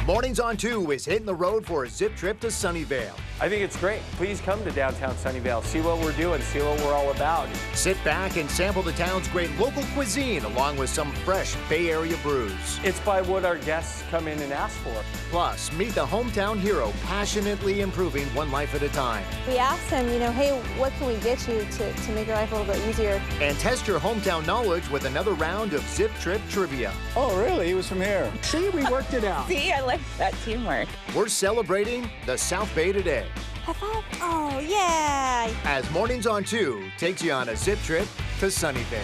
Mornings on 2 is hitting the road for a zip trip to Sunnyvale. I think it's great. Please come to downtown Sunnyvale. See what we're doing, see what we're all about. Sit back and sample the town's great local cuisine along with some fresh Bay Area brews. It's by what our guests come in and ask for. Plus, meet the hometown hero passionately improving one life at a time. We asked him, hey, what can we get you to make your life a little bit easier? And test your hometown knowledge with another round of Zip Trip Trivia. Oh, really? He was from here. See, we worked it out. See, I like that teamwork. We're celebrating the South Bay today. High five. Oh, yeah. As Mornings on 2 takes you on a zip trip to Sunnyvale.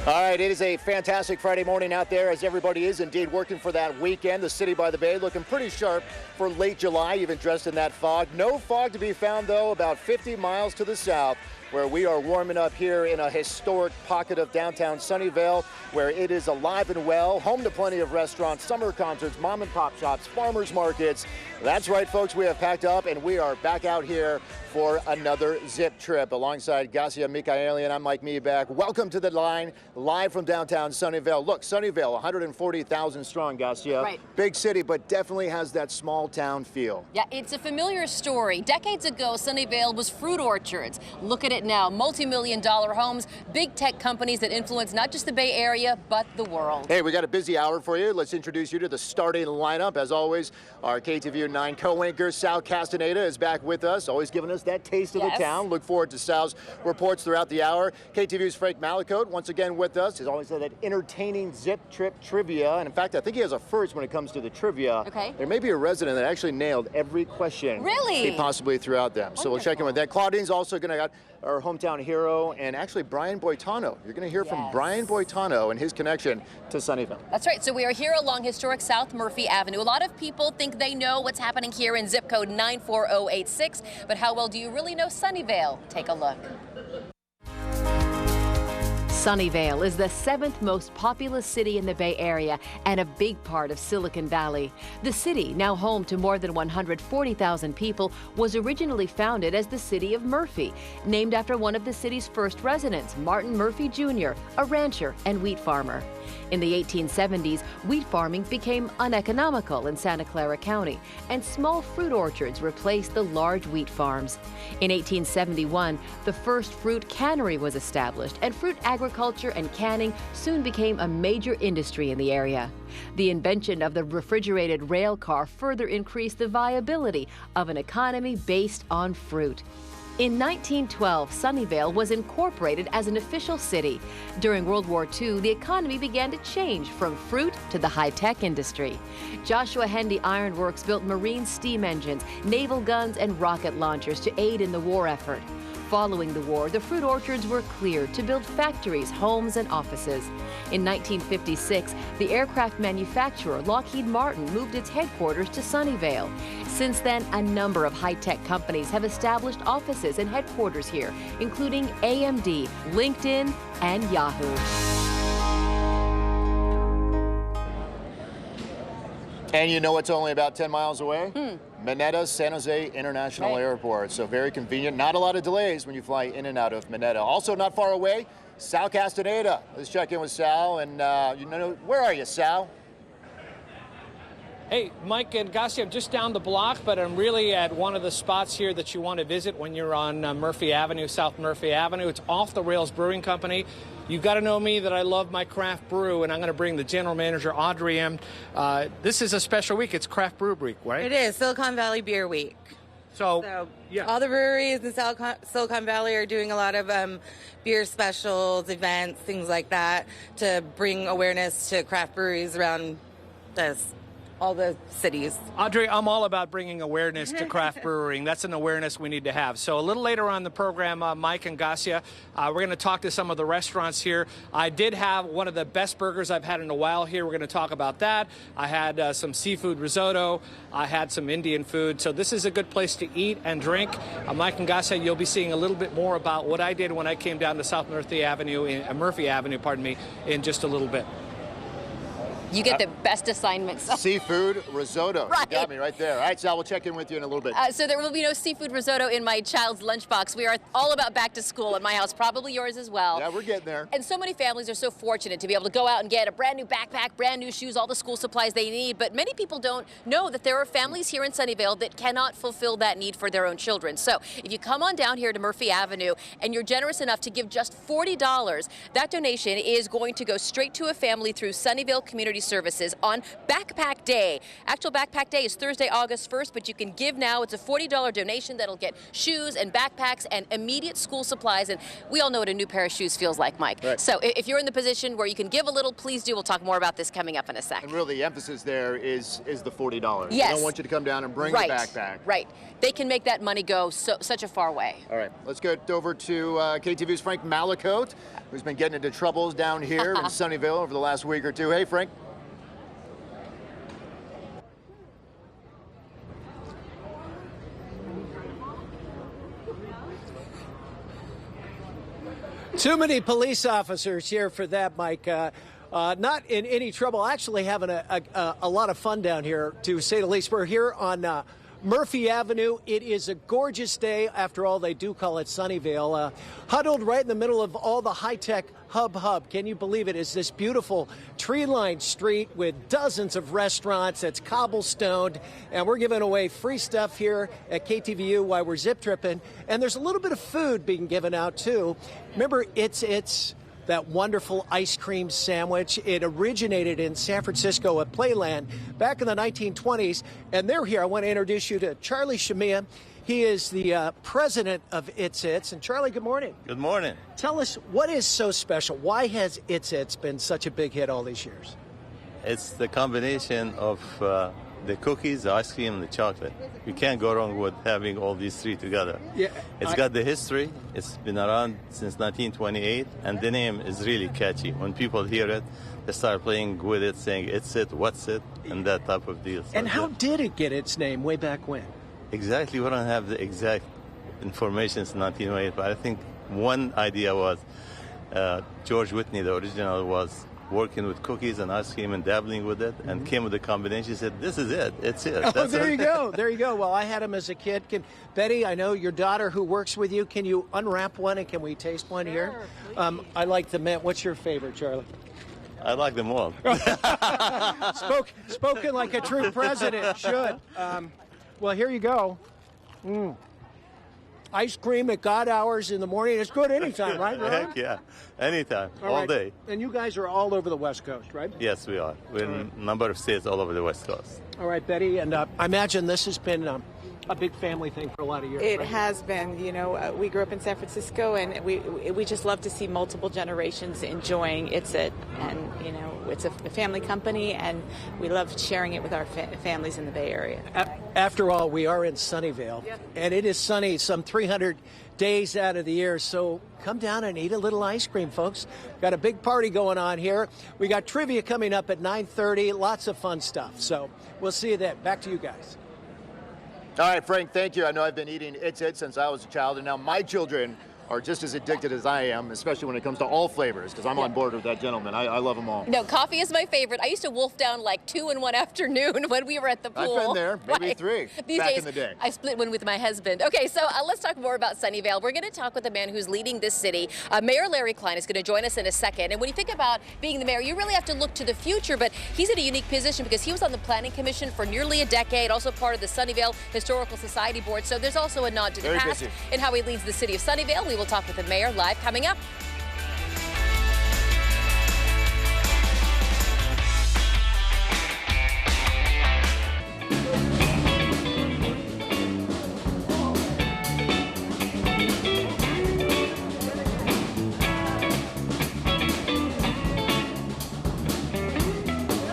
All right, it is a fantastic Friday morning out there as everybody is indeed working for that weekend. The city by the bay looking pretty sharp for late July, even dressed in that fog. No fog to be found, though, about 50 miles to the south, where we are warming up here in a historic pocket of downtown Sunnyvale, where it is alive and well, home to plenty of restaurants, summer concerts, mom and pop shops, farmers markets. That's right, folks, we have packed up and we are back out here for another zip trip. Alongside Gassia Mikaelian, I'm Mike Meeback. Welcome to the line, live from downtown Sunnyvale. Look, Sunnyvale, 140,000 strong, Gassia. Right. Big city, but definitely has that small town feel. Yeah, it's a familiar story. Decades ago, Sunnyvale was fruit orchards. Look at it now, multi-million-dollar homes, big tech companies that influence not just the Bay Area, but the world. Hey, we got a busy hour for you. Let's introduce you to the starting lineup. As always, our KTVU 9 co-anchor, Sal Castaneda, is back with us, always giving us that taste of the town. Look forward to Sal's reports throughout the hour. KTVU's Frank Malacote, once again with us. He's always had that entertaining zip trip trivia. And in fact, I think he has a first when it comes to the trivia. Okay. There may be a resident that actually nailed every question Really? he possibly threw out them. So we'll check in with that. Claudine's also going to got our hometown hero, and actually Brian Boitano. You're going to hear from Brian Boitano and his connection to Sunnyvale. That's right. So we are here along historic South Murphy Avenue. A lot of people think they know what's happening here in zip code 94086, but how well do you really know Sunnyvale? Take a look. Sunnyvale is the 7th most populous city in the Bay Area and a big part of Silicon Valley. The city, now home to more than 140,000 people, was originally founded as the city of Murphy, named after one of the city's first residents, Martin Murphy Jr., a rancher and wheat farmer. In the 1870s, wheat farming became uneconomical in Santa Clara County, and small fruit orchards replaced the large wheat farms. In 1871, the first fruit cannery was established, and fruit agriculture and canning soon became a major industry in the area. The invention of the refrigerated rail car further increased the viability of an economy based on fruit. In 1912, Sunnyvale was incorporated as an official city. During World War II, the economy began to change from fruit to the high-tech industry. Joshua Hendy Iron Works built marine steam engines, naval guns, and rocket launchers to aid in the war effort. Following the war, the fruit orchards were cleared to build factories, homes, and offices. In 1956, the aircraft manufacturer Lockheed Martin moved its headquarters to Sunnyvale. Since then, a number of high-tech companies have established offices and headquarters here, including AMD, LinkedIn, and Yahoo. And you know it's only about 10 miles away? Mineta San Jose International Airport. So very convenient. Not a lot of delays when you fly in and out of Mineta. Also not far away, Sal Castaneda. Let's check in with Sal. And where are you, Sal? Hey, Mike and Gassia, I'm just down the block, but I'm really at one of the spots here that you want to visit when you're on Murphy Avenue, South Murphy Avenue. It's Off the Rails Brewing Company. You've got to know me that I love my craft brew, and I'm going to bring the general manager, Audrey, in. This is a special week. It's Craft Brew Week, right? It is Silicon Valley Beer Week. So yeah. All the breweries in Silicon Valley are doing a lot of beer specials, events, things like that, to bring awareness to craft breweries around all the cities. Audrey, I'm all about bringing awareness to craft brewing. That's an awareness we need to have. So a little later on the program, Mike and Gassia, we're going to talk to some of the restaurants here. I did have one of the best burgers I've had in a while here. We're going to talk about that. I had some seafood risotto. I had some Indian food. So this is a good place to eat and drink. Mike and Gassia, you'll be seeing a little bit more about what I did when I came down to South Murphy Avenue, in just a little bit. You get the best assignments. Seafood risotto. Right. You got me right there. All right, Sal, we'll check in with you in a little bit. So there will be no seafood risotto in my child's lunchbox. We are all about back to school at my house, probably yours as well. Yeah, we're getting there. And so many families are so fortunate to be able to go out and get a brand new backpack, brand new shoes, all the school supplies they need. But many people don't know that there are families here in Sunnyvale that cannot fulfill that need for their own children. So if you come on down here to Murphy Avenue and you're generous enough to give just $40, that donation is going to go straight to a family through Sunnyvale Community Services on Backpack Day. Actual Backpack Day is Thursday, August 1st, but you can give now. It's a $40 donation that'll get shoes and backpacks and immediate school supplies. And we all know what a new pair of shoes feels like, Mike. Right. So if you're in the position where you can give a little, please do. We'll talk more about this coming up in a sec. And really, the emphasis there is the $40. Yes. They don't want you to come down and bring Right. the backpack. Right. They can make that money go such a far way. All right, let's get over to KTVU's Frank Malacote, who's been getting into troubles down here in Sunnyvale over the last week or two. Hey, Frank. Too many police officers here for that, Mike. Not in any trouble. Actually having a lot of fun down here, to say the least. We're here on Murphy Avenue. It is a gorgeous day. After all, they do call it Sunnyvale. Huddled right in the middle of all the high-tech hub. Can you believe it? It's this beautiful tree-lined street with dozens of restaurants. It's cobblestoned, and we're giving away free stuff here at KTVU while we're zip tripping. And there's a little bit of food being given out too. Remember, it's that wonderful ice cream sandwich. It originated in San Francisco at Playland back in the 1920s. And they're here. I want to introduce you to Charlie Shamia. He is the president of It's It's. And Charlie, good morning. Good morning. Tell us, what is so special? Why has It's It's been such a big hit all these years? It's the combination of the cookies, the ice cream, and the chocolate. You can't go wrong with having all these three together. Yeah, It's got the history. It's been around since 1928, and the name is really catchy. When people hear it, they start playing with it, saying, it's it, what's it, and that type of deal. And how did it get its name way back when? Exactly, we don't have the exact information since 1928, but I think one idea was George Whitney, the original, was working with cookies and ice cream and dabbling with it, and came with a combination. He said, this is it. It's it. Oh, there you go. There you go. Well, I had him as a kid. Betty, I know your daughter who works with you. Can you unwrap one and can we taste one here? I like the mint. What's your favorite, Charlie? I like them all. Spoken like a true president should. Well, here you go. Ice cream at God hours in the morning. It's good anytime, right? Heck yeah. Anytime. All day. And you guys are all over the West Coast, right? Yes, we are. We're in a number of states all over the West Coast. All right, Betty. And I imagine this has been a big family thing for a lot of years. It has been. You know, we grew up in San Francisco, and we just love to see multiple generations enjoying It's It. And, you know, it's a family company, and we love sharing it with our families in the Bay Area. After all, we are in Sunnyvale, and it is sunny some 300 days out of the year, so come down and eat a little ice cream, folks. Got a big party going on here. We got trivia coming up at 9:30, lots of fun stuff, so we'll see you then. Back to you guys. All right, Frank, thank you. I know I've been eating It's It since I was a child, and now my children are just as addicted as I am, especially when it comes to all flavors, because I'm on board with that gentleman. I love them all. No, coffee is my favorite. I used to wolf down like 2 in one afternoon when we were at the pool. I've been there, maybe Right. 3 These back days, in the day. I split one with my husband. Okay, so let's talk more about Sunnyvale. We're going to talk with the man who's leading this city. Mayor Larry Klein is going to join us in a second. And when you think about being the mayor, you really have to look to the future, but he's in a unique position because he was on the Planning Commission for nearly a decade, also part of the Sunnyvale Historical Society Board. So there's also a nod to the Very past busy. in how he leads the city of Sunnyvale. We will talk with the mayor live coming up.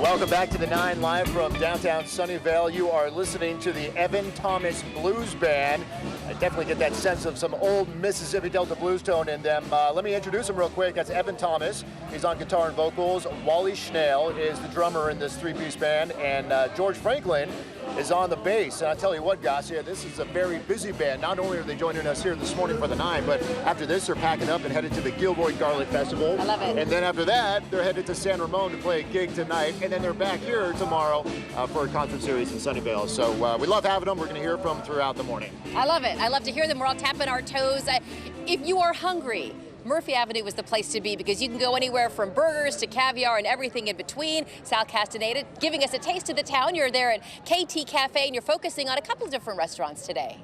Welcome back to the 9 live from downtown Sunnyvale. You are listening to the Evan Thomas Blues Band. I definitely get that sense of some old Mississippi Delta blues tone in them. Let me introduce him real quick. That's Evan Thomas. He's on guitar and vocals. Wally Schnell is the drummer in this 3-piece band. And George Franklin is on the bass. And I'll tell you what, Garcia, this is a very busy band. Not only are they joining us here this morning for the 9, but after this, they're packing up and headed to the Gilroy Garlic Festival. I love it. And then after that, they're headed to San Ramon to play a gig tonight. And then they're back here tomorrow for a concert series in Sunnyvale. So we love having them. We're going to hear from them throughout the morning. I love it. I love to hear them. We're all tapping our toes. If you are hungry, Murphy Avenue is the place to be because you can go anywhere from burgers to caviar and everything in between. Sal Castaneda giving us a taste of the town. You're there at KT Cafe and you're focusing on a couple of different restaurants today.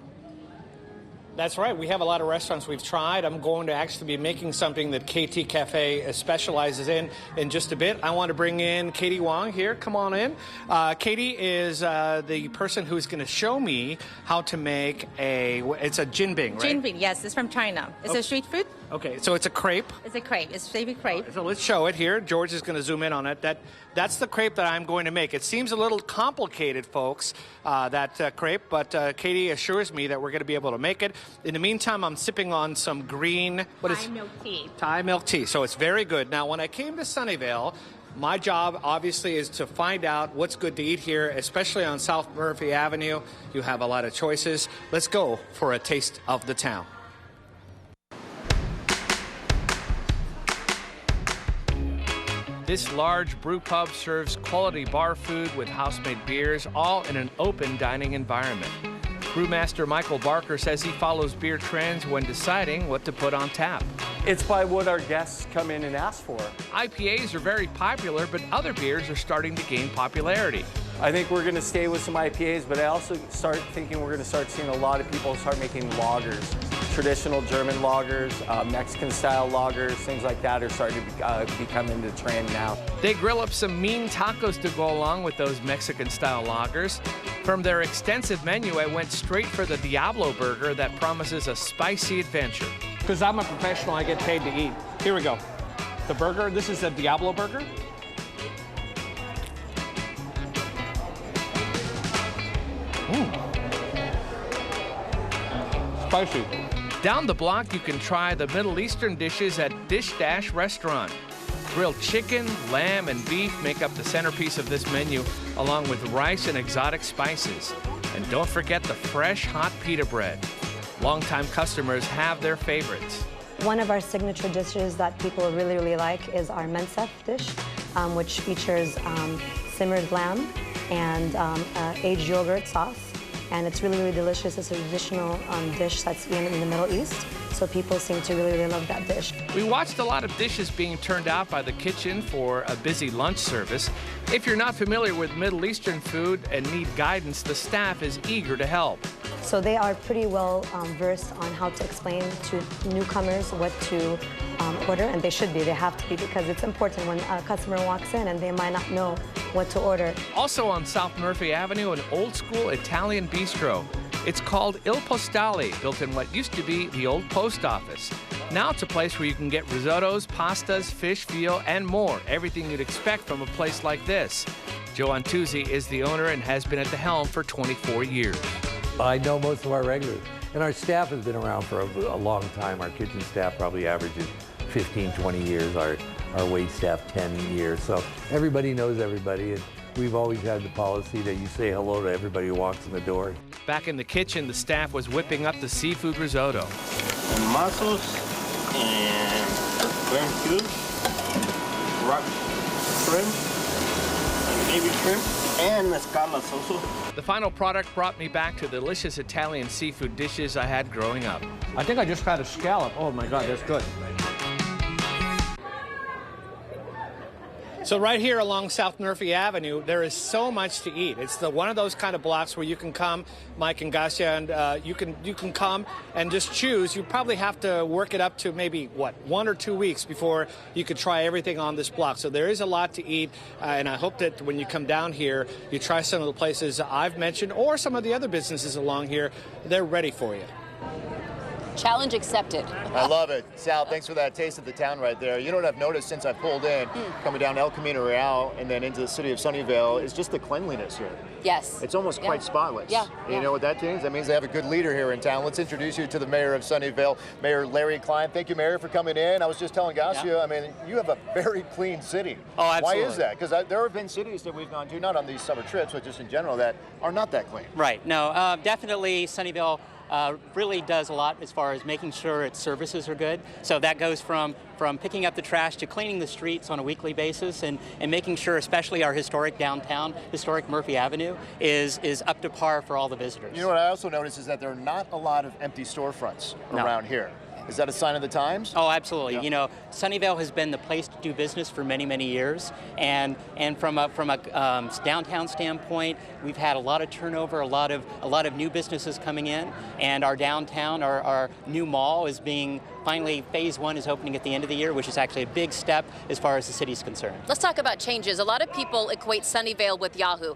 That's right. We have a lot of restaurants we've tried. I'm going to actually be making something that KT Cafe specializes in just a bit. I want to bring in Katie Wong here. Come on in. Katie is the person who's going to show me how to make it's a jinbing, right? Jinbing, yes. It's from China. It's a street food. Okay, so it's a crepe. It's a crepe. It's baby crepe. So let's show it here. George is going to zoom in on it. That's the crepe that I'm going to make. It seems a little complicated, folks, that crepe, but Katie assures me that we're going to be able to make it. In the meantime, I'm sipping on some green... Thai milk tea. Thai milk tea. So it's very good. Now, when I came to Sunnyvale, my job, obviously, is to find out what's good to eat here, especially on South Murphy Avenue. You have a lot of choices. Let's go for a taste of the town. This large brew pub serves quality bar food with house-made beers, all in an open dining environment. Brewmaster Michael Barker says he follows beer trends when deciding what to put on tap. It's by what our guests come in and ask for. IPAs are very popular, but other beers are starting to gain popularity. I think we're going to stay with some IPAs, but I also start thinking we're going to start seeing a lot of people start making lagers. Traditional German lagers, Mexican-style lagers, things like that are starting to become into trend now. They grill up some mean tacos to go along with those Mexican-style lagers. From their extensive menu, I went straight for the Diablo burger that promises a spicy adventure. Because I'm a professional, I get paid to eat. Here we go. The burger, this is a Diablo burger. Spicy. Down the block, you can try the Middle Eastern dishes at Dish Dash Restaurant. Grilled chicken, lamb, and beef make up the centerpiece of this menu, along with rice and exotic spices. And don't forget the fresh, hot pita bread. Longtime customers have their favorites. One of our signature dishes that people really, really like is our mensef dish, which features simmered lamb and aged yogurt sauce. And it's really, really delicious. It's a traditional dish that's in the Middle East, so people seem to really, really love that dish. We watched a lot of dishes being turned out by the kitchen for a busy lunch service. If you're not familiar with Middle Eastern food and need guidance, the staff is eager to help. So they are pretty well versed on how to explain to newcomers what to order, and they should be. They have to be, because it's important when a customer walks in and they might not know what to order. Also on South Murphy Avenue, an old-school Italian bistro. It's called Il Postale, built in what used to be the old post office. Now it's a place where you can get risottos, pastas, fish, veal, and more. Everything you'd expect from a place like this. Joe Antuzzi is the owner and has been at the helm for 24 years. I know most of our regulars, and our staff has been around for a long time. Our kitchen staff probably averages 15, 20 years. Our wait staff 10 years. So everybody knows everybody, and we've always had the policy that you say hello to everybody who walks in the door. Back in the kitchen, the staff was whipping up the seafood risotto. And mussels and clam cubes, rock shrimp, and baby shrimp, and escamas also. The final product brought me back to the delicious Italian seafood dishes I had growing up. I think I just had a scallop. Oh my God, that's good. So right here along South Murphy Avenue, there is so much to eat. It's one of those kind of blocks where you can come, Mike and Gassia, and you can come and just choose. You probably have to work it up to maybe, 1 or 2 weeks before you could try everything on this block. So there is a lot to eat, and I hope that when you come down here, you try some of the places I've mentioned or some of the other businesses along here. They're ready for you. Challenge accepted. I love it. Sal, thanks for that taste of the town right there. You know what I've noticed since I pulled in, coming down El Camino Real and then into the city of Sunnyvale, is just the cleanliness here. Yes. It's almost quite spotless. Yeah. You know what that means? That means they have a good leader here in town. Let's introduce you to the mayor of Sunnyvale, Mayor Larry Klein. Thank you, Mayor, for coming in. I was just telling Gassia, I mean, you have a very clean city. Oh, absolutely. Why is that? Because there have been cities that we've gone to, not on these summer trips, but just in general, that are not that clean. Right. No, definitely Sunnyvale really does a lot as far as making sure its services are good. So that goes from picking up the trash to cleaning the streets on a weekly basis and making sure especially our historic downtown, historic Murphy Avenue, is up to par for all the visitors. You know what I also noticed is that there are not a lot of empty storefronts around here. Is that a sign of the times? Oh, absolutely. Yeah. You know, Sunnyvale has been the place to do business for many, many years, and from a downtown standpoint, we've had a lot of turnover, a lot of new businesses coming in, and our downtown, our new mall is being finally, phase 1 is opening at the end of the year, which is actually a big step as far as the city's concerned. Let's talk about changes. A lot of people equate Sunnyvale with Yahoo.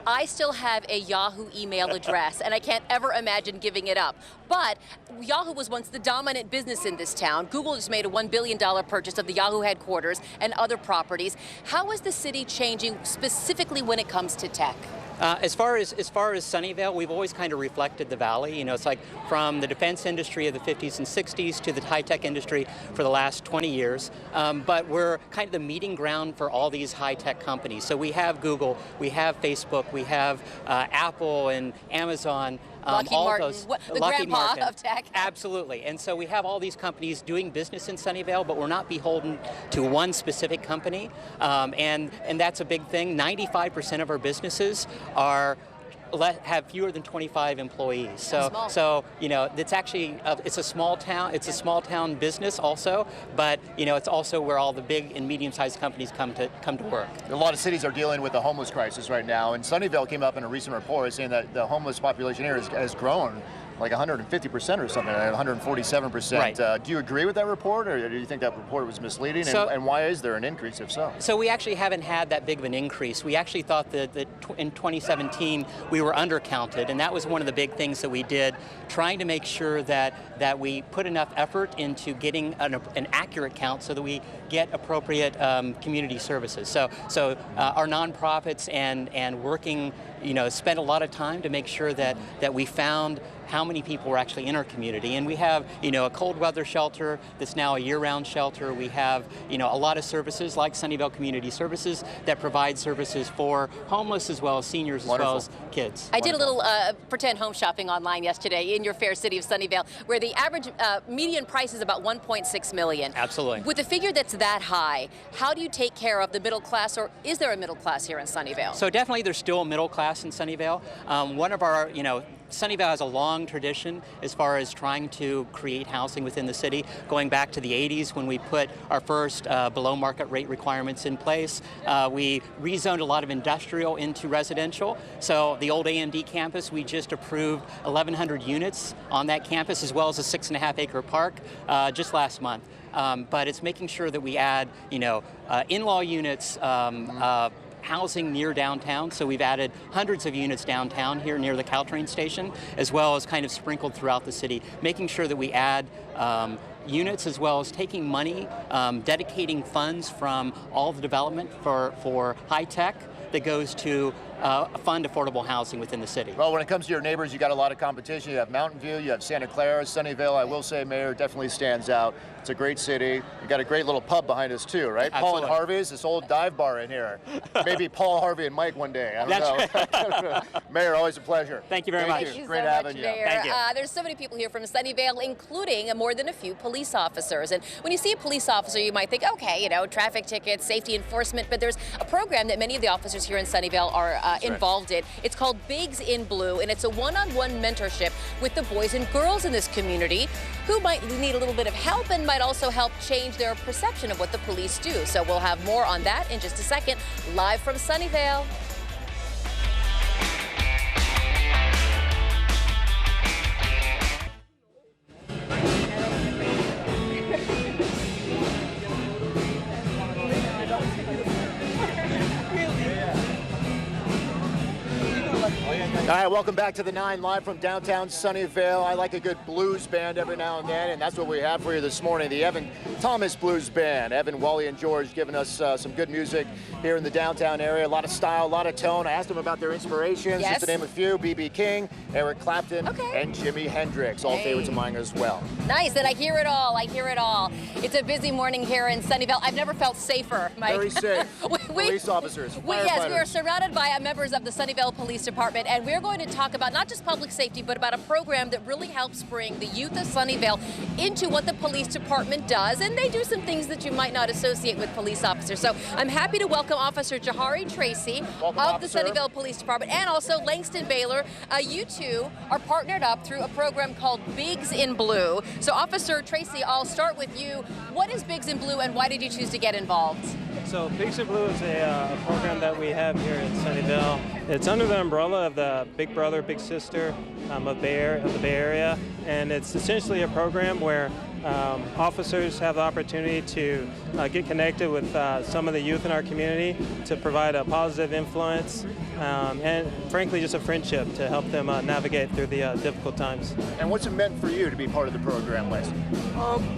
I still have a Yahoo email address, and I can't ever imagine giving it up. But Yahoo was once the dominant business in this town. Google just made a $1 billion purchase of the Yahoo headquarters and other properties. How is the city changing specifically when it comes to tech? As far as Sunnyvale, we've always kind of reflected the valley. You know, it's like from the defense industry of the 50s and 60s to the high-tech industry for the last 20 years. But we're kind of the meeting ground for all these high-tech companies. So we have Google, we have Facebook, we have Apple and Amazon. Lockheed all Martin, those, the grandpa of tech. Absolutely. And so we have all these companies doing business in Sunnyvale, but we're not beholden to one specific company. And that's a big thing. 95% of our businesses have fewer than 25 employees. So you know, it's actually it's a small town. It's a small town business also, but you know, it's also where all the big and medium-sized companies come to work. A lot of cities are dealing with the homeless crisis right now, and Sunnyvale came up in a recent report saying that the homeless population here has grown like 150% or something, 147%. Right. Do you agree with that report, or do you think that report was misleading? And why is there an increase, if so? So we actually haven't had that big of an increase. We actually thought that in 2017 we were undercounted, and that was one of the big things that we did, trying to make sure that we put enough effort into getting an accurate count so that we get appropriate community services. So our nonprofits and working, you know, spent a lot of time to make sure that we found how many people were actually in our community. And we have, you know, a cold weather shelter that's now a year-round shelter. We have, you know, a lot of services like Sunnyvale Community Services that provide services for homeless as well as seniors as well as kids. I did a little pretend home shopping online yesterday in your fair city of Sunnyvale, where the average median price is about $1.6 million. Absolutely. With a figure that's that high, how do you take care of the middle class, or is there a middle class here in Sunnyvale? So definitely there's still a middle class in Sunnyvale. One of our, you know, Sunnyvale has a long tradition as far as trying to create housing within the city, going back to the 80s when we put our first below market rate requirements in place. We rezoned a lot of industrial into residential. So the old AMD campus, we just approved 1,100 units on that campus, as well as a 6.5-acre park just last month. But it's making sure that we add, you know, in-law units, housing near downtown, so we've added hundreds of units downtown here near the Caltrain station, as well as kind of sprinkled throughout the city, making sure that we add units, as well as taking money, dedicating funds from all the development for high tech that goes to fund affordable housing within the city. Well, when it comes to your neighbors, you got a lot of competition. You have Mountain View, you have Santa Clara, Sunnyvale. I will say, Mayor, definitely stands out. It's a great city. You got a great little pub behind us too, right? Absolutely. Paul and Harvey's, this old dive bar in here. Maybe Paul, Harvey, and Mike one day. I don't know. Mayor, always a pleasure. Thank you very much. Thank you Great so having much, you. Mayor. Thank you. There's so many people here from Sunnyvale, including more than a few police officers. And when you see a police officer, you might think, okay, you know, traffic tickets, safety enforcement, but there's a program that many of the officers here in Sunnyvale are involved in. It's called Bigs in Blue, and it's a one-on-one mentorship with the boys and girls in this community who might need a little bit of help and might also help change their perception of what the police do. So we'll have more on that in just a second, live from Sunnyvale. All right, welcome back to the 9 live from downtown Sunnyvale. I like a good blues band every now and then, and that's what we have for you this morning, the Evan Thomas Blues Band. Evan, Wally, and George giving us some good music here in the downtown area. A lot of style, a lot of tone. I asked them about their inspirations, just to name a few. B.B. King, Eric Clapton, and Jimi Hendrix, all favorites of mine as well. Nice, and I hear it all. I hear it all. It's a busy morning here in Sunnyvale. I've never felt safer, Mike. Very safe. Police officers, Yes, we are surrounded by members of the Sunnyvale Police Department, and we're going to talk about not just public safety, but about a program that really helps bring the youth of Sunnyvale into what the police department does, and they do some things that you might not associate with police officers. So I'm happy to welcome Officer Jahari Tracy of the Sunnyvale Police Department, and also Langston Baylor. You two are partnered up through a program called Bigs in Blue. So Officer Tracy, I'll start with you. What is Bigs in Blue, and why did you choose to get involved? So Bigs in Blue is a program that we have here in Sunnyvale. It's under the umbrella of the Big Brother, Big Sister of the Bay Area, and it's essentially a program where officers have the opportunity to get connected with some of the youth in our community to provide a positive influence and frankly just a friendship to help them navigate through the difficult times. And what's it meant for you to be part of the program, Les?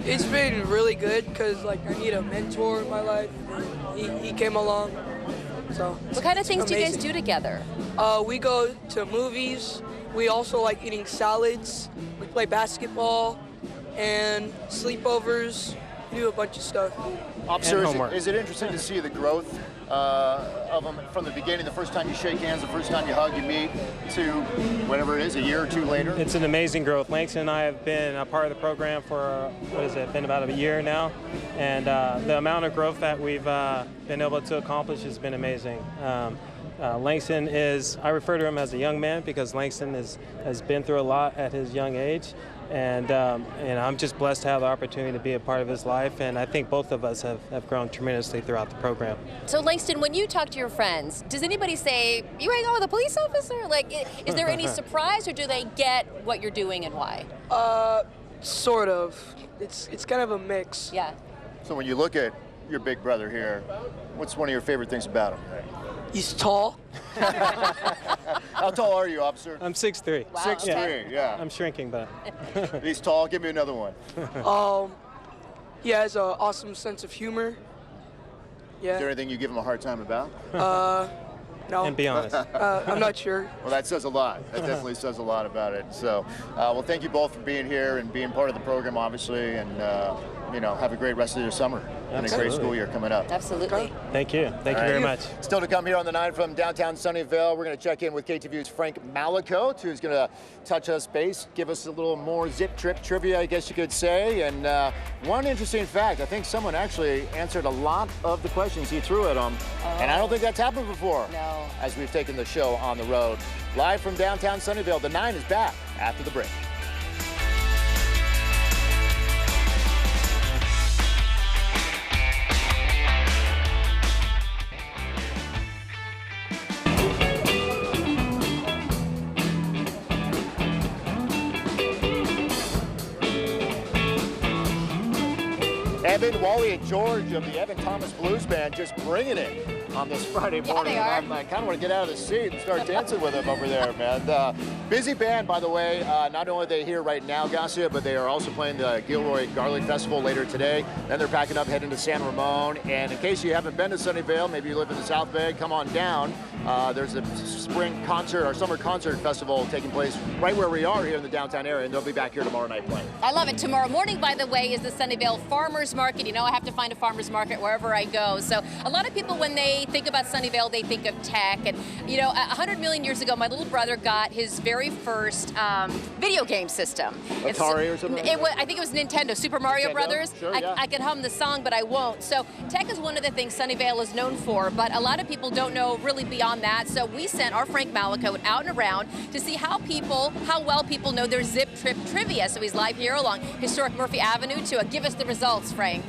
It's been really good because I need a mentor in my life. He came along. So what kind of things do you guys do together? We go to movies. We also like eating salads. We play basketball and sleepovers. We do a bunch of stuff. Officer, is it interesting to see the growth of them from the beginning, the first time you shake hands, the first time you hug, you meet, to whatever it is, a year or two later? It's an amazing growth. Langston and I have been a part of the program for, been about a year now, and the amount of growth that we've been able to accomplish has been amazing. Langston I refer to him as a young man because Langston has been through a lot at his young age. And I'm just blessed to have the opportunity to be a part of his life, and I think both of us have grown tremendously throughout the program. So Langston, when you talk to your friends, does anybody say, you hang out with a police officer? Is there any surprise, or do they get what you're doing and why? Sort of. It's kind of a mix. Yeah. So when you look at your big brother here, what's one of your favorite things about him? He's tall. How tall are you, officer? I'm 6'3". Wow. 6'3", yeah. I'm shrinking, but. He's tall. Give me another one. He has an awesome sense of humor. Yeah. Is there anything you give him a hard time about? No. And be honest. I'm not sure. Well, that says a lot. That definitely says a lot about it. So, well, thank you both for being here and being part of the program, obviously, and have a great rest of your summer and a great school year coming up. Absolutely. Thank you. Thank you very much. Still to come here on the 9 from downtown Sunnyvale, we're going to check in with KTVU's Frank Malicote, who's going to touch us base, give us a little more zip trip trivia, I guess you could say. And one interesting fact, I think someone actually answered a lot of the questions he threw at them. And I don't think that's happened before. No. As we've taken the show on the road. Live from downtown Sunnyvale, the 9 is back after the break. Evan, Wally, and George of the Evan Thomas Blues Band just bringing it on this Friday morning. Yeah, they are. I kind of want to get out of the seat and start dancing with them over there, man. Busy band, by the way. Not only are they here right now, Garcia, but they are also playing the Gilroy Garlic Festival later today. Then they're packing up, heading to San Ramon. And in case you haven't been to Sunnyvale, maybe you live in the South Bay, come on down. There's a spring concert or summer concert festival taking place right where we are here in the downtown area, and they'll be back here tomorrow night playing. I love it. Tomorrow morning, by the way, is the Sunnyvale Farmers Market. You know, I have to find a farmers market wherever I go. So a lot of people, when they think about Sunnyvale, they think of tech. And, 100 million years ago, my little brother got his very first video game system. Atari or something? I think it was Nintendo, Super Mario Brothers. Sure, yeah. I can hum the song, but I won't. So tech is one of the things Sunnyvale is known for, but a lot of people don't know really beyond that. So we sent our Frank Malicote out and around to see how well people know their zip trip trivia. So he's live here along historic Murphy Avenue to give us the results, Frank.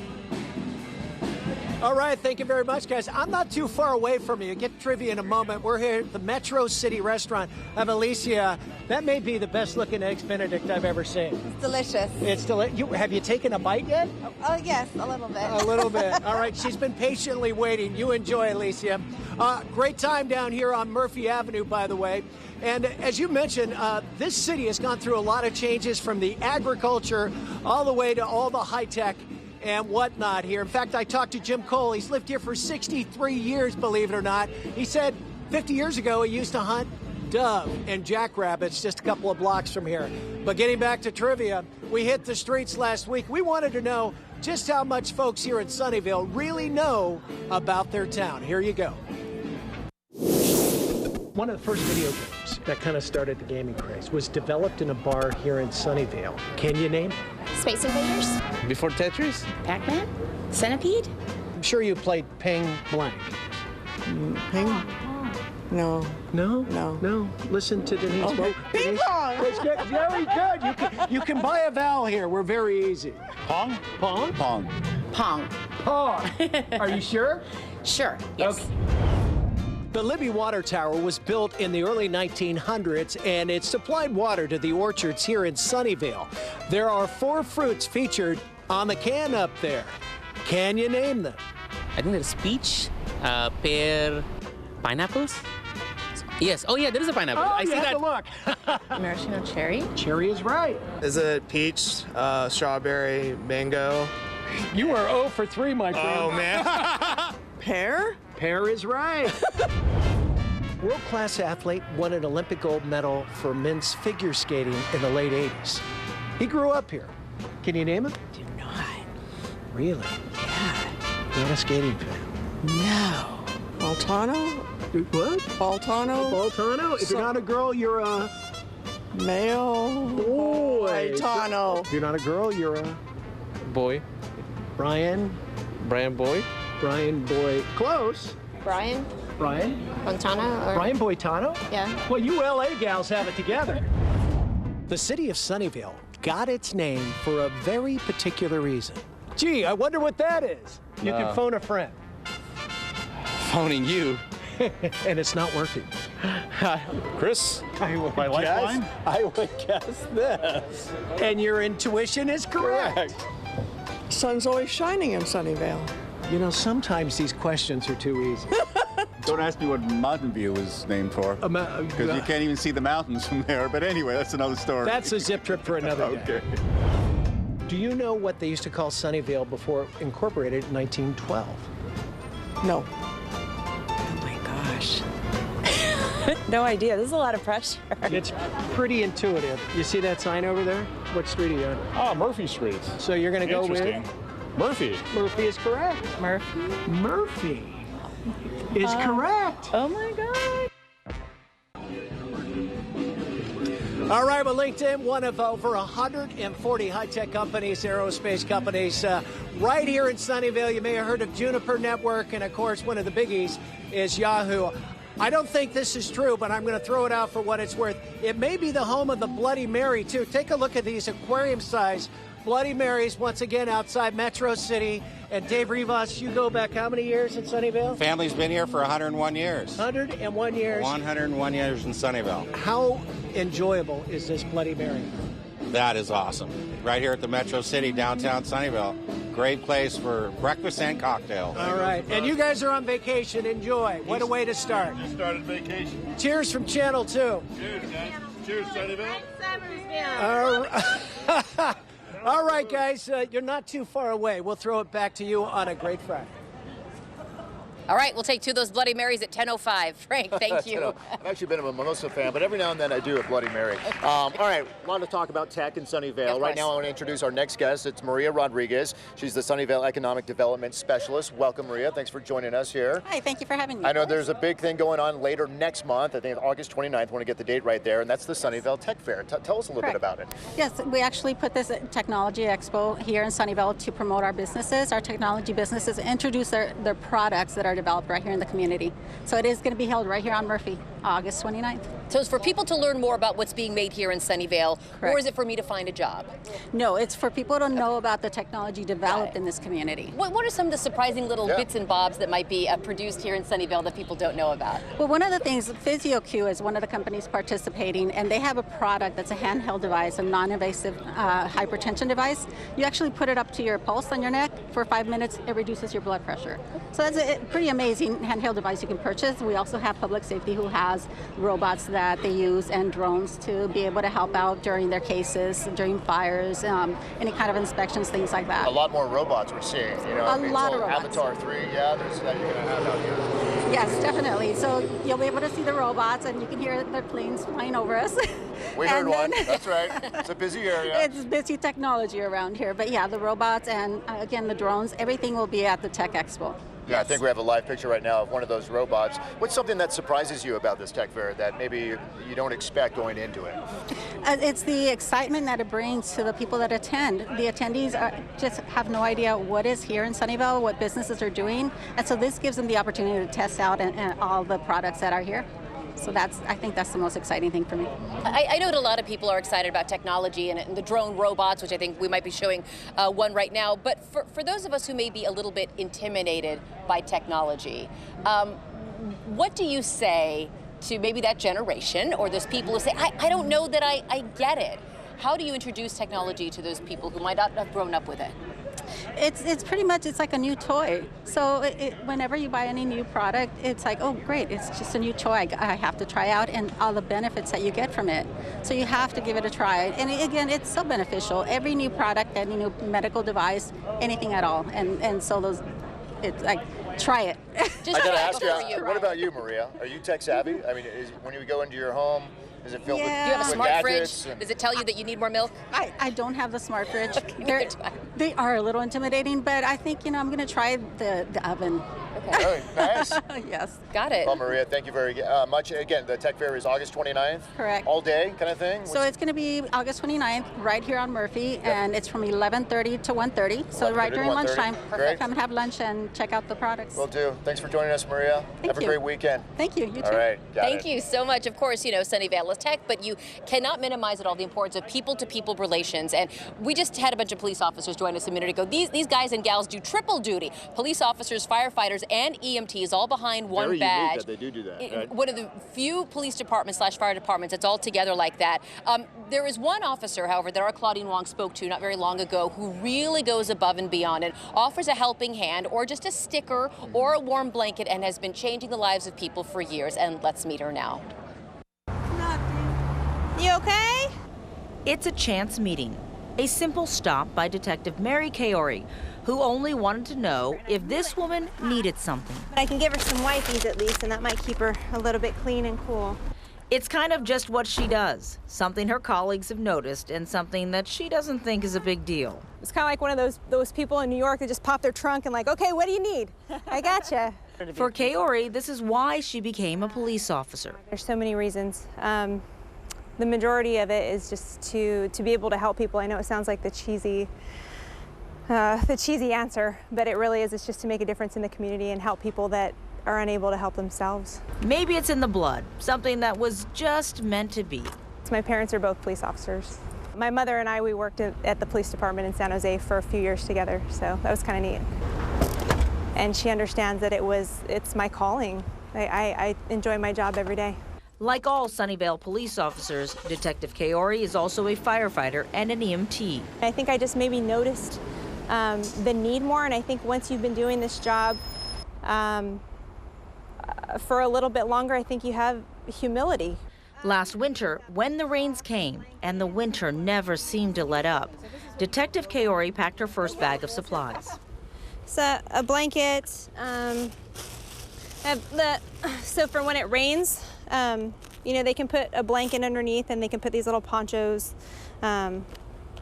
All right, thank you very much, guys. I'm not too far away from you. Get trivia in a moment. We're here at the Metro City restaurant of Alicia. That may be the best-looking Eggs Benedict I've ever seen. It's delicious. It's delicious. Have you taken a bite yet? Oh, yes, a little bit. A little bit. All right, she's been patiently waiting. You enjoy, Alicia. Great time down here on Murphy Avenue, by the way. And as you mentioned, this city has gone through a lot of changes from the agriculture all the way to all the high-tech and whatnot here. In fact, I talked to Jim Cole. He's lived here for 63 years, believe it or not. He said 50 years ago he used to hunt dove and jackrabbits just a couple of blocks from here. But getting back to trivia, we hit the streets last week. We wanted to know just how much folks here in Sunnyvale really know about their town. Here you go. One of the first video games that kind of started the gaming craze was developed in a bar here in Sunnyvale. Can you name it? Space Invaders? Before Tetris? Pac-Man? Centipede? I'm sure you played Ping Blank. Ping? No. No? No. No. Listen to Denise. Okay. Ping pong! It's good. Very good. You can buy a vowel here. We're very easy. Pong? Pong? Pong. Pong. Pong. Are you sure? Sure, yes. Okay. The Libby Water Tower was built in the early 1900s, and it supplied water to the orchards here in Sunnyvale. There are 4 fruits featured on the can up there. Can you name them? I think there's peach, pear, pineapples. Yes. Oh, yeah, there is a pineapple. Oh, I see that. Look. Maraschino cherry? Cherry is right. Is it peach, strawberry, mango? You are 0 for 3, my friend. Oh, man. Pear? Pear is right. World-class athlete won an Olympic gold medal for men's figure skating in the late 80s. He grew up here. Can you name him? Do not. Really? Yeah. Not a skating fan. No. Baltano? What? Baltano? Baltano? If you're not a girl, you're a... Male? Boy. Baltano. If you're not a girl, you're a... Boy. Brian? Brian Boy. Brian Boy. Close. Brian? Brian? Fontana? Or... Brian Boitano? Yeah. Well, you LA gals have it together. The city of Sunnyvale got its name for a very particular reason. Gee, I wonder what that is. You can phone a friend. Phoning you. And it's not working. Chris, I would my lifeline? I would guess this. And your intuition is correct. Sun's always shining in Sunnyvale. You know, sometimes these questions are too easy. Don't ask me what Mountain View is named for, because you can't even see the mountains from there. But anyway, that's another story. That's a zip trip for another day. Okay. Do you know what they used to call Sunnyvale before it incorporated in 1912? No. Oh my gosh. No idea. This is a lot of pressure. It's pretty intuitive. You see that sign over there? What street are you on? Oh, Murphy Street. So you're going to go with? Murphy. Murphy is correct. Murphy? Murphy is correct. Oh my God. All right, well, LinkedIn, one of over 140 high-tech companies, aerospace companies, right here in Sunnyvale. You may have heard of Juniper Network, and of course, one of the biggies is Yahoo. I don't think this is true, but I'm going to throw it out for what it's worth. It may be the home of the Bloody Mary, too. Take a look at these aquarium-sized Bloody Marys once again outside Metro City. And Dave Rivas, you go back how many years in Sunnyvale? Family's been here for 101 years. 101 years? 101 years in Sunnyvale. How enjoyable is this Bloody Mary? That is awesome. Right here at the Metro City, downtown Sunnyvale. Great place for breakfast and cocktails. All right. And you guys are on vacation. Enjoy. What a way to start. Just started vacation. Cheers from Channel 2. Cheers, guys. Cheers, Sunnyvale. All right. All right, guys, you're not too far away. We'll throw it back to you on a great Friday. All right, we'll take 2 of those Bloody Marys at 10:05. Frank, thank you. I've actually been a mimosa fan, but every now and then I do a Bloody Mary. All right, a lot of talk about tech in Sunnyvale. Right now I want to introduce our next guest. It's Maria Rodriguez. She's the Sunnyvale Economic Development Specialist. Welcome, Maria. Thanks for joining us here. Hi, thank you for having me. I know there's a big thing going on later next month. I think it's August 29th. I want to get the date right there, and that's the Sunnyvale Tech Fair. Tell us a little bit about it. Yes, we actually put this Technology Expo here in Sunnyvale to promote our businesses, our technology businesses, introduce their products that are developed right here in the community. So it is going to be held right here on Murphy, August 29th. So it's for people to learn more about what's being made here in Sunnyvale, Correct. or is it for me to find a job? No, it's for people to know about the technology developed in this community. What are some of the surprising little bits and bobs that might be produced here in Sunnyvale that people don't know about? Well, one of the things, PhysioQ is one of the companies participating, and they have a product that's a handheld device, a non-invasive hypertension device. You actually put it up to your pulse on your neck for 5 minutes. It reduces your blood pressure. So that's a pretty amazing handheld device you can purchase. We also have public safety who has robots that they use and drones to be able to help out during their cases, during fires, any kind of inspections, things like that. A lot more robots we're seeing. You know, A lot of robots. Avatar 3, there's that you're going to have out here. Yes, definitely. So you'll be able to see the robots, and you can hear the planes flying over us. We heard one. That's right. It's a busy area. It's busy technology around here. But yeah, the robots and, again, the drones, everything will be at the Tech Expo. Yeah, I think we have a live picture right now of one of those robots. What's something that surprises you about this tech fair that maybe you don't expect going into it? It's the excitement that it brings to the people that attend. The attendees just have no idea what is here in Sunnyvale, what businesses are doing, and so this gives them the opportunity to test out and all the products that are here. So I think that's the most exciting thing for me. I know that a lot of people are excited about technology and the drone robots, which I think we might be showing one right now. But for those of us who may be a little bit intimidated by technology, what do you say to maybe that generation or those people who say, I don't know that I get it? How do you introduce technology to those people who might not have grown up with it? It's pretty much, it's like a new toy. So whenever you buy any new product, it's like, oh great, it's just a new toy I have to try out and all the benefits that you get from it. So you have to give it a try. And again, it's so beneficial. Every new product, any new medical device, anything at all. And so it's like, try it. I got to ask you, what about you, Maria? Are you tech savvy? I mean, when you go into your home, is it filled with Do you have a smart gadgets? fridge? Does it tell you that you need more milk? I don't have the smart fridge. They are a little intimidating, but I think, I'm going to try the oven. Okay. Really? Nice. Yes. Got it. Well, Maria, thank you very much. Again, the tech fair is August 29th. Correct. All day kind of thing? So it's going to be August 29th right here on Murphy, and it's from 11:30 to 1:30. So right during lunchtime. Great. Come and have lunch and check out the products. Will do. Thanks for joining us, Maria. Have a great weekend. Thank you. You too. All right. Thank you so much. Of course, Sunnyvale is tech, but you cannot minimize at all the importance of people-to-people relations. And we just had a bunch of police officers join us a minute ago. These guys and gals do triple duty. Police officers, firefighters, and EMTs all behind one Very badge. unique that they do that. Right? One of the few police departments / fire departments that's all together like that. There is one officer, however, that our Claudine Wong spoke to not very long ago who really goes above and beyond and offers a helping hand or just a sticker or a warm blanket and has been changing the lives of people for years. And let's meet her now. You okay? It's a chance meeting. A simple stop by Detective Mary Kaori, who only wanted to know if this woman needed something. I can give her some wipes at least, and that might keep her a little bit clean and cool. It's kind of just what she does, something her colleagues have noticed and something that she doesn't think is a big deal. It's kind of like one of those people in New York that just pop their trunk and like, okay, what do you need? I gotcha. For Kaori, this is why she became a police officer. There's so many reasons. The majority of it is just to be able to help people. I know it sounds like the cheesy answer, but it really is. It's just to make a difference in the community and help people that are unable to help themselves. Maybe it's in the blood, something that was just meant to be. My parents are both police officers. My mother and I, we worked at the police department in San Jose for a few years together, so that was kind of neat. And she understands that it's my calling. I enjoy my job every day. Like all Sunnyvale police officers, Detective Kaori is also a firefighter and an EMT. I think I just maybe noticed the need more, and I think once you've been doing this job for a little bit longer, I think you have humility. Last winter, when the rains came, and the winter never seemed to let up, Detective Kaori packed her first bag of supplies. So a blanket, so for when it rains, they can put a blanket underneath and they can put these little ponchos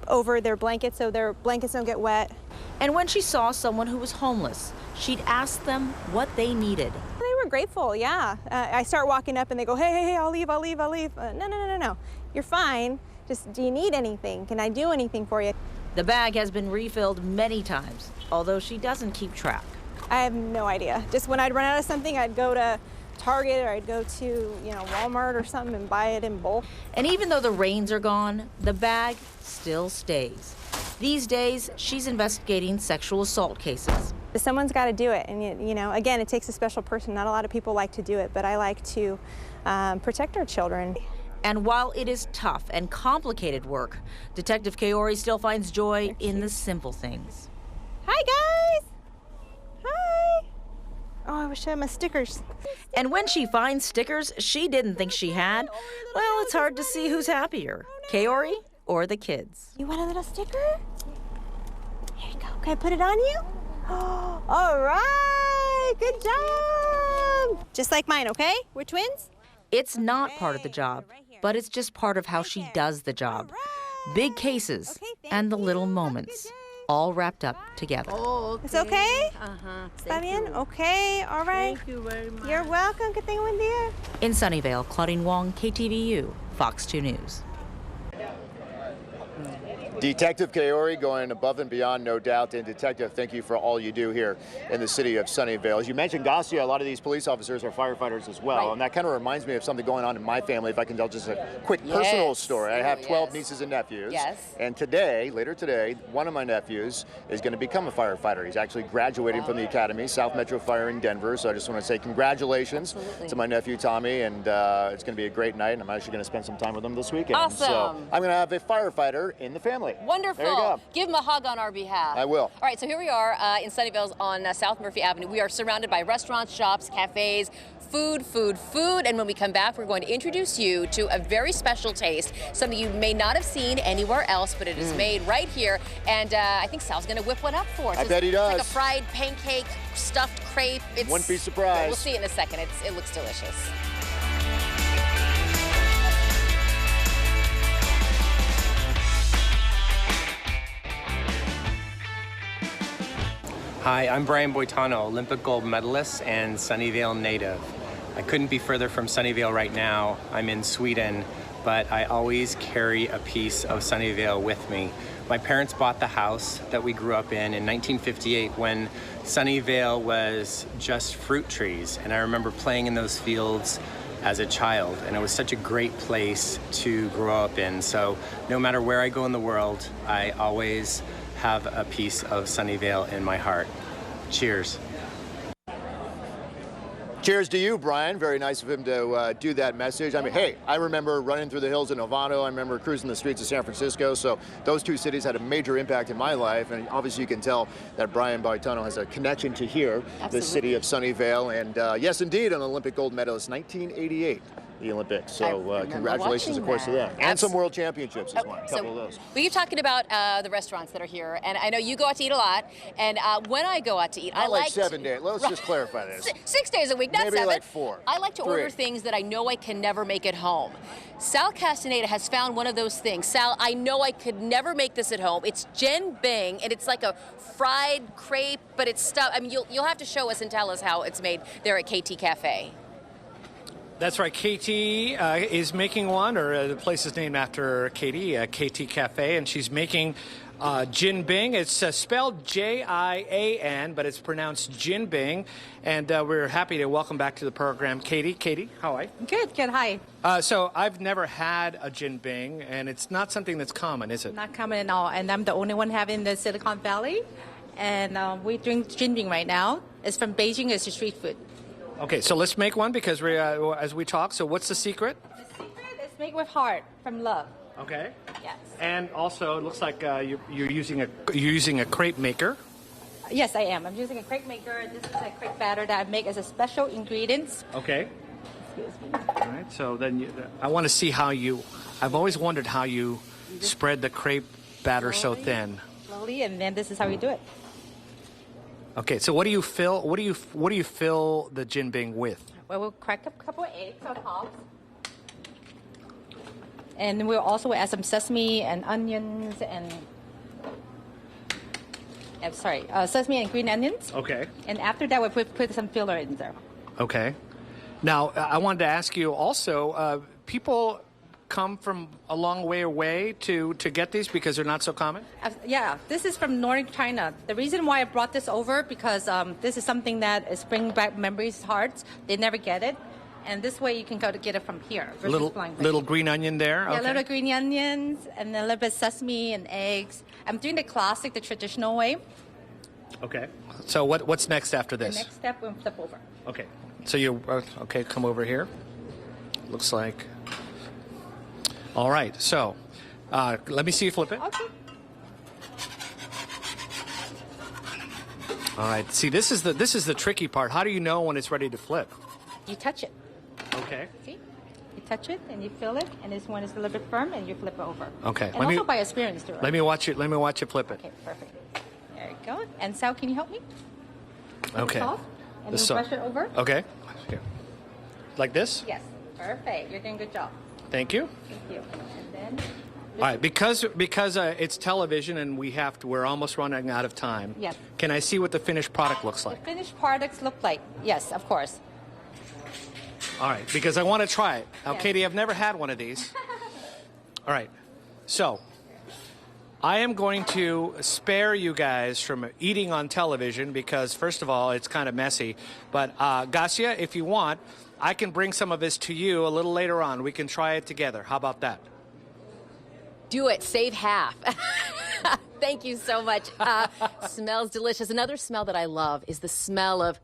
over their blankets so their blankets don't get wet. And when she saw someone who was homeless, she'd ask them what they needed. They were grateful, yeah. I start walking up and they go, hey, I'll leave. No, you're fine. Just, do you need anything? Can I do anything for you? The bag has been refilled many times, although she doesn't keep track. I have no idea. Just when I'd run out of something, I'd go to Target or I'd go to, you know, Walmart or something and buy it in bulk. And even though the rains are gone, the bag still stays. These days, she's investigating sexual assault cases. Someone's got to do it. And, you know, again, it takes a special person. Not a lot of people like to do it, but I like to protect our children. And while it is tough and complicated work, Detective Kaori still finds joy in the simple things. Hi, guys. Hi. Oh, I wish I had my stickers. And when she finds stickers she didn't think she had, well, it's hard to see who's happier, Kaori or the kids. You want a little sticker? Here you go. Can I put it on you? Oh, all right. Good job. Just like mine, okay? We're twins? It's not part of the job, but it's just part of how she does the job. Big cases and the little moments, all wrapped up together. Oh, okay. It's okay? ¿Está bien? Okay, all right. Thank you very much. You're welcome. Que tenga buen día. In Sunnyvale, Claudine Wong, KTVU, Fox 2 News. Detective Kaori going above and beyond, no doubt. And Detective, thank you for all you do here in the city of Sunnyvale. As you mentioned, Garcia, a lot of these police officers are firefighters as well. Right. And that kind of reminds me of something going on in my family, if I can tell just a quick personal story. I have 12 nieces and nephews. Yes. And today, later today, one of my nephews is going to become a firefighter. He's actually graduating from the academy, South Metro Fire in Denver. So I just want to say congratulations to my nephew, Tommy. And it's going to be a great night. And I'm actually going to spend some time with him this weekend. Awesome. So I'm going to have a firefighter in the family. Wonderful. There you go. Give him a hug on our behalf. I will. All right, so here we are in Sunnyvale on South Murphy Avenue. We are surrounded by restaurants, shops, cafes, food. And when we come back, we're going to introduce you to a very special taste, something you may not have seen anywhere else, but it is made right here. And I think Sal's going to whip one up for us. I bet he does. It's like a fried pancake, stuffed crepe. It's Wouldn't be surprised. We'll see it in a second. It looks delicious. Hi, I'm Brian Boitano, Olympic gold medalist and Sunnyvale native. I couldn't be further from Sunnyvale right now. I'm in Sweden, but I always carry a piece of Sunnyvale with me. My parents bought the house that we grew up in 1958 when Sunnyvale was just fruit trees. And I remember playing in those fields as a child, and it was such a great place to grow up in. So no matter where I go in the world, I always have a piece of Sunnyvale in my heart. Cheers. Cheers to you, Brian. Very nice of him to do that message. I mean, hey, I remember running through the hills in Havana. I remember cruising the streets of San Francisco. So those two cities had a major impact in my life. And obviously you can tell that Brian Boitano has a connection to here, the city of Sunnyvale. And yes, indeed, an Olympic gold medalist, 1988. The Olympics. So congratulations, of course, to them. And some world championships as well, a couple of those. We keep talking about the restaurants that are here, and I know you go out to eat a lot, and when I go out to eat, I like 7 days. Let's just clarify this. 6 days a week, not Maybe 7. Like 4. I like to 3. order things that I know I can never make at home. Sal Castaneda has found one of those things. Sal, I know I could never make this at home. It's Jin Bing, and it's like a fried crepe, but it's stuffed. I mean, you'll have to show us and tell us how it's made there at KT Cafe. That's right. KT is making one, or the place is named after Katie, KT Cafe, and she's making Jin Bing. It's spelled J-I-A-N, but it's pronounced Jin Bing. And we're happy to welcome back to the program Katie. Katie, how are you? Good, hi. So I've never had a Jin Bing, and it's not something that's common, is it? Not common at all, and I'm the only one having the Silicon Valley. And we drink Jin Bing right now. It's from Beijing. It's a street food. Okay, so let's make one because we, as we talk. So what's the secret? The secret is made with heart, from love. Okay. Yes. And also, it looks like you're using a crepe maker. Yes, I am. I'm using a crepe maker. This is a crepe batter that I make as a special ingredients. Okay. Excuse me. All right. So then I want to see how you. I've always wondered how you spread the crepe batter so thin. Slowly, and then this is how we do it. Okay, so what do you fill? What do you fill the Jin Bing with? Well, we'll crack a couple of eggs on top, and we'll also add some sesame and onions and sesame and green onions. Okay. And after that, we'll put some filler in there. Okay. Now, I wanted to ask you also, people come from a long way away to get these because they're not so common? Yeah, this is from Northern China. The reason why I brought this over because this is something that is bringing back memories, hearts. They never get it. And this way you can go to get it from here. Little green onion there. Yeah, Okay. little green onions and then a little bit of sesame and eggs. I'm doing the classic, the traditional way. Okay. So what's next after this? The next step, we'll flip over. Okay. So you okay? Come over here. Looks like. All right. So let me see you flip it. Okay. All right. See, this is the tricky part. How do you know when it's ready to flip? You touch it. Okay. See? You touch it and you feel it, and this one is a little bit firm, and you flip it over. Okay. And also by experience, do it. Let me watch it. Let me watch it flip it. Okay, perfect. There you go. And Sal, can you help me? Okay. Salt, and then brush it over. Okay. Here. Like this? Yes. Perfect. You're doing a good job. Thank you. Thank you. And then. All right. Because it's television and we're almost running out of time. Yes. Can I see what the finished product looks like? The finished products look like. Yes, of course. All right, because I want to try it. Now, Yes. Katie, I've never had one of these. All right, so I am going to spare you guys from eating on television because, first of all, it's kind of messy. But, Gasia, if you want, I can bring some of this to you a little later on. We can try it together. How about that? Do it. Save half. Thank you so much. Smells delicious. Another smell that I love is the smell of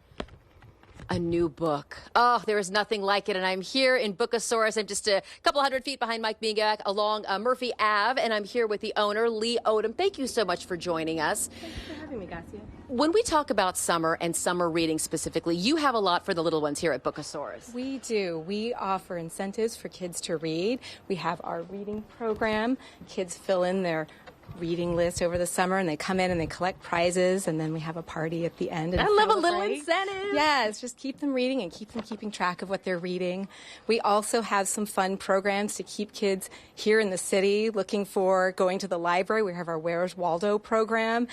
a new book. Oh, there is nothing like it. And I'm here in Bookosaurus. I'm just a couple hundred feet behind Mike Mingak along Murphy Ave. And I'm here with the owner, Lee Odom. Thank you so much for joining us. Thanks for having me, Gasia. When we talk about summer and summer reading specifically, you have a lot for the little ones here at Bookosaurus. We do. We offer incentives for kids to read. We have our reading program. Kids fill in their reading list over the summer and they come in and they collect prizes and then we have a party at the end. And I love a little celebrate. incentive. Yes, just keep them reading and keep them keeping track of what they're reading. We also have some fun programs to keep kids here in the city looking for going to the library. We have our Where's Waldo program.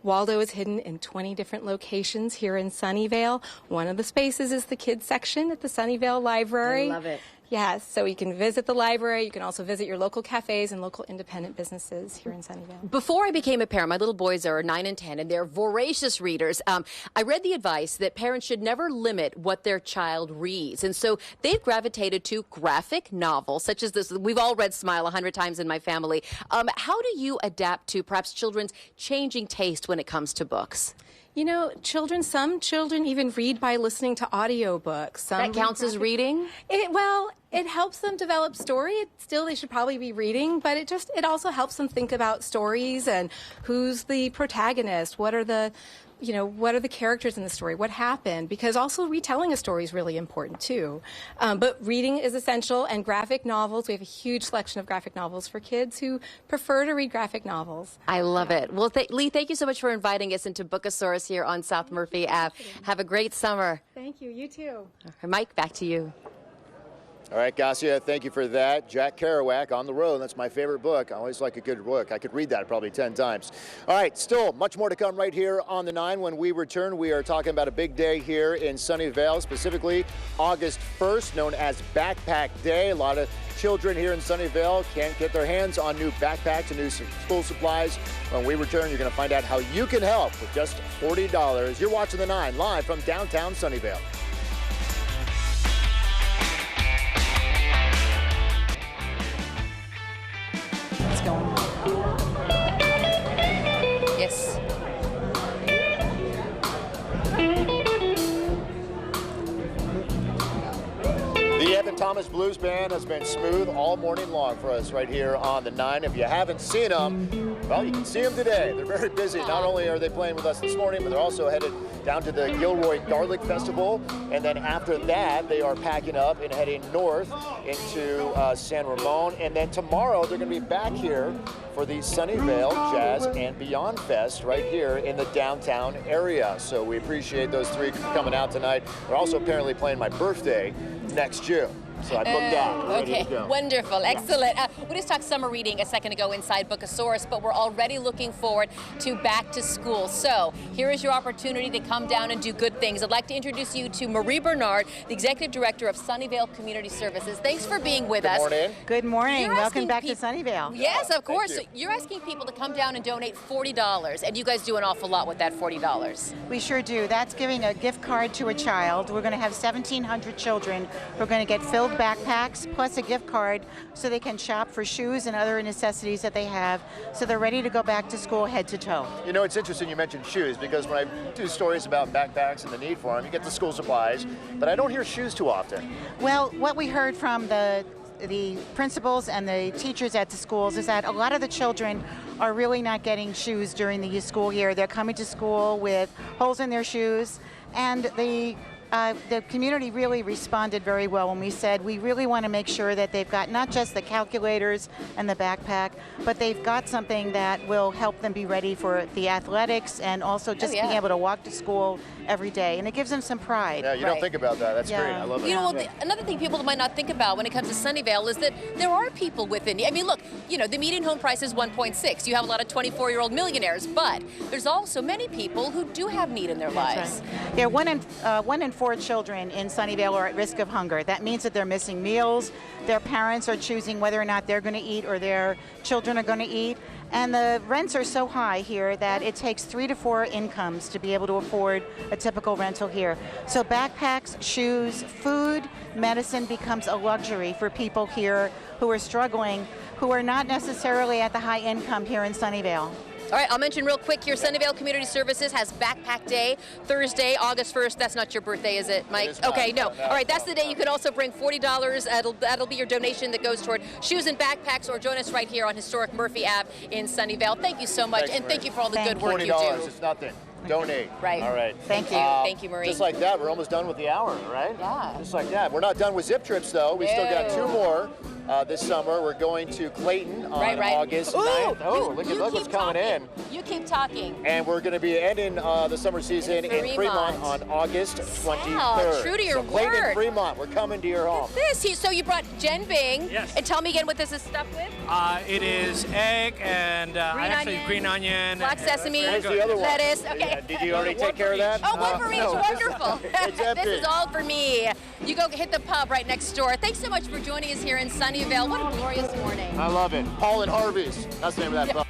Waldo is hidden in 20 different locations here in Sunnyvale. One of the spaces is the kids section at the Sunnyvale Library. I love it. Yes, so you can visit the library. You can also visit your local cafes and local independent businesses here in Sunnyvale. Before I became a parent, my little boys are 9 and 10, and they're voracious readers. I read the advice that parents should never limit what their child reads. And so they've gravitated to graphic novels, such as this. We've all read Smile 100 times in my family. How do you adapt to perhaps children's changing taste when it comes to books? You know, some children even read by listening to audiobooks. That counts as reading? It helps them develop story. Still, they should probably be reading, but it also helps them think about stories and who's the protagonist, what are the characters in the story, what happened, because also retelling a story is really important too. But reading is essential, and graphic novels, we have a huge selection of graphic novels for kids who prefer to read graphic novels. I love it. Well, Lee, thank you so much for inviting us into Bookosaurus here on South Murphy Ave. Have a great summer. Thank you. You too. Mike, back to you. All right, Gasia, thank you for that. Jack Kerouac, On the Road. That's my favorite book. I always like a good book. I could read that probably 10 times. All right, still much more to come right here on the 9. When we return, we are talking about a big day here in Sunnyvale, specifically August 1st, known as Backpack Day. A lot of children here in Sunnyvale can't get their hands on new backpacks and new school supplies. When we return, you're going to find out how you can help with just $40. You're watching the 9 live from downtown Sunnyvale. Yes. The Evan Thomas Blues Band has been smooth all morning long for us right here on the 9. If you haven't seen them, well, you can see them today. They're very busy. Not only are they playing with us this morning, but they're also headed down to the Gilroy Garlic Festival. And then after that, they are packing up and heading north into San Ramon. And then tomorrow, they're going to be back here for the Sunnyvale Jazz and Beyond Fest right here in the downtown area. So we appreciate those three coming out tonight. They're also apparently playing my birthday next June. So I booked out. Ready Okay, to go. wonderful, excellent. We just talked summer reading a second ago inside Bookosaurus, but we're already looking forward to back to school. So here is your opportunity to come down and do good things. I'd like to introduce you to Marie Bernard, the Executive Director of Sunnyvale Community Services. Thanks for being with us. Good morning. Good morning. You're Welcome asking back to Sunnyvale. Yes, of course. you. So you're asking people to come down and donate $40, and you guys do an awful lot with that $40. We sure do. That's giving a gift card to a child. We're going to have 1,700 children. We're going to get filled backpacks plus a gift card so they can shop for shoes and other necessities that they have so they're ready to go back to school head to toe. You know, it's interesting you mentioned shoes because when I do stories about backpacks and the need for them, you get the school supplies, but I don't hear shoes too often. Well, what we heard from the principals and the teachers at the schools is that a lot of the children are really not getting shoes during the school year. They're coming to school with holes in their shoes, and the community really responded very well when we said we really want to make sure that they've got not just the calculators and the backpack, but they've got something that will help them be ready for the athletics and also just being able to walk to school every day. And it gives them some pride. Yeah, you don't think about that. That's great. I love it. You know, another thing people might not think about when it comes to Sunnyvale is that there are people within. I mean, look, you know, the median home price is 1.6. You have a lot of 24-year-old millionaires, but there's also many people who do have need in their lives. Right. Yeah, one in 4 children in Sunnyvale are at risk of hunger. That means that they're missing meals. Their parents are choosing whether or not they're going to eat or their children are going to eat. And the rents are so high here that it takes 3 to 4 incomes to be able to afford a typical rental here. So backpacks, shoes, food, medicine becomes a luxury for people here who are struggling, who are not necessarily at the high income here in Sunnyvale. All right, I'll mention real quick here, Sunnyvale Community Services has Backpack Day, Thursday, August 1st. That's not your birthday, is it, Mike? Okay, no. All right, that's the day you can also bring $40. That'll be your donation that goes toward shoes and backpacks, or join us right here on historic Murphy Ave in Sunnyvale. Thank you so much, and thank you for all the good work you do. $40, it's nothing. Donate. Right. All right. Thank you. Thank you, Marie. Just like that, we're almost done with the hour, right? Yeah. Just like that. We're not done with zip trips, though. We still got 2 more this summer. We're going to Clayton on August 9th. Oh, look what's coming in. You keep talking. And we're going to be ending the summer season in Fremont on August 23rd. True to your Clayton, word. Fremont, we're coming to your home. So you brought Jen Bing. Yes. And tell me again what this is stuffed with. It is egg and green onion. Black sesame, Where's the other one? lettuce. Okay. Did you already take care of that? Oh, one for each. No. Wonderful. It's empty. This is all for me. You go hit the pub right next door. Thanks so much for joining us here in Sunnyvale. What a glorious morning. I love it. Paul and Harvey's. That's the name of that pub.